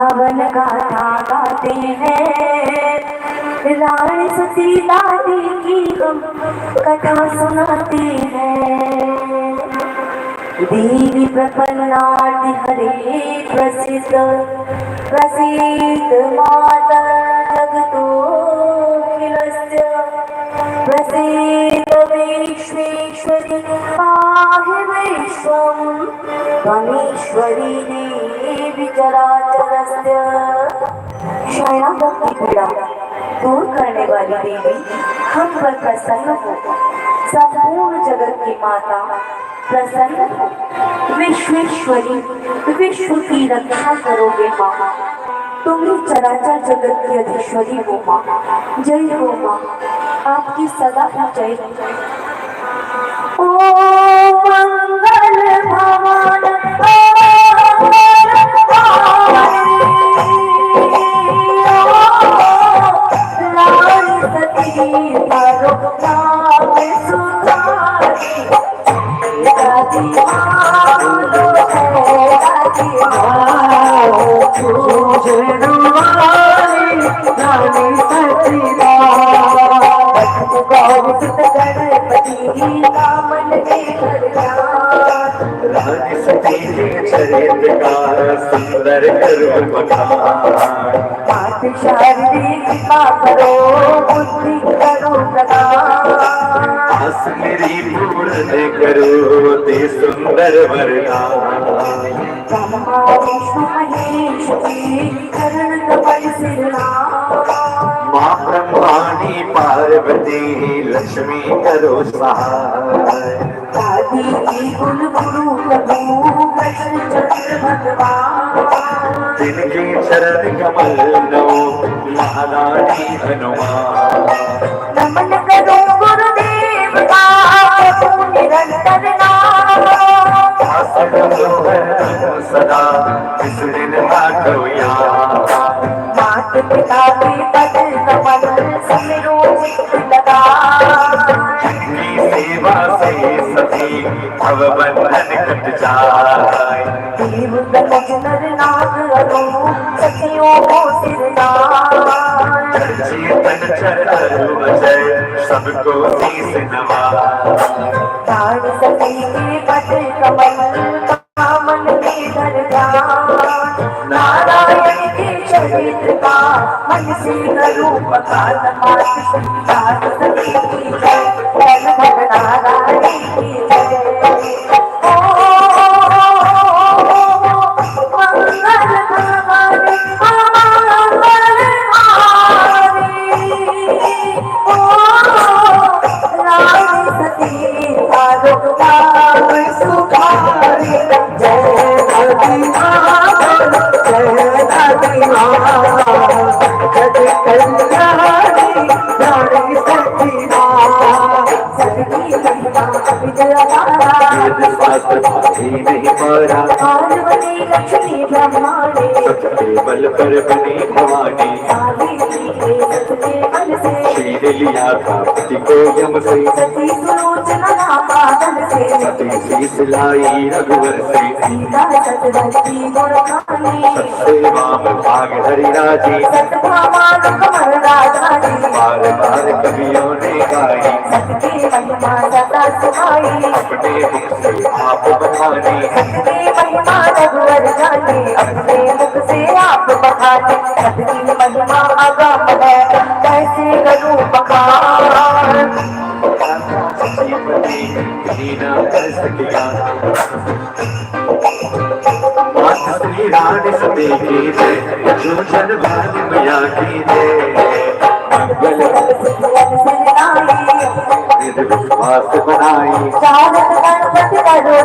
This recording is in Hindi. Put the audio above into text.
रावण गाथा गाते हैं, रानी सीता की हम कथा सुनाते हैं। देवी प्रपन्नाति हरे प्रसिद्ध प्रसिद्ध माता जगतोऽखिलस्य प्रसिद्ध विश्वेश्वरी पाहि विश्वं त्वमीश्वरी देवी चराचरस्य। शरणागति पीड़ा दूर करने वाली देवी हम पर प्रसन्न हो, संपूर्ण जगत की माता प्रसन्न हो। विश्वेश्वरी विश्व की रक्षा करोगे माँ, तुम ही चराचर जगत की अधीश्वरी हो माँ। जय हो माँ, आपकी सदा ही जय हो। ओ मंगल भवन रानी सती के चरित्र का सुंदर करुण बखान। कृपा करो, बुद्धि करो आस मेरी पूर्ण करो ते सुंदर वरदान। ब्रह्मा विष्णु महेश की चरण कमल सिरना। माँ ब्रह्माणी पार्वती लक्ष्मी करो सहाय। दादी की कुल गुरु प्रभु कृष्ण चंद्र भगवान। जिनके चरण कमल नो महारानी हनुमान। नमन करो गुरुदेव का प्रभु निरंतर नाम। सदा इस दिन हाथो याद। मात पिता के पद कमल सिमरो चित्त लगा। की सेवा से सती भव बंधन कट जाए। देव तनुज नर नाग अनु सखियों को सिरदार। चेतन चर अजय सबको शीस नवाए। प्राण सती के पद कमल कामन के दरगाह। नारायण के चरित्र का मन से करूं बखान। मात सीता सती की जय, धन धन नारायण की जय। ओ मंगल भवानी मंगल हारी। ओ रानी सती आरोग्य सुखारी। जय दादी माँ, जय दादी माँ, जग कल्याणी रानी सती माँ। सती महिमा विजयमाला, शास्त्र भाभी नहीं मारा। पार्वती लक्ष्मी ब्रह्मांडे, सबके बल पर बनी भवानी। सावित्री के सत के बल से, छीन लिया था पति को यम से। सती सुलोचना पागल से, सती शीस लाई रघुवर से। सीता सतवती गुण खानी, सबसे वाम भाग हरि राजी। सतभामा कमल राजा जी। बार बार कवियों ने गाई, सतके महिमा सदा सुहाई। अपने मुख से आप बखानी। सतके महिमा रघुवर जाने, अपने मुख से आप बखाने। सतकी महिमा अगम है, कैसे करूं बखान। सतीपति लीना कर सकिया। मात श्री रानी सती की जय, जो जन भाग्य मैया की जय। मंगल विश्वास बनाई। गणपति करो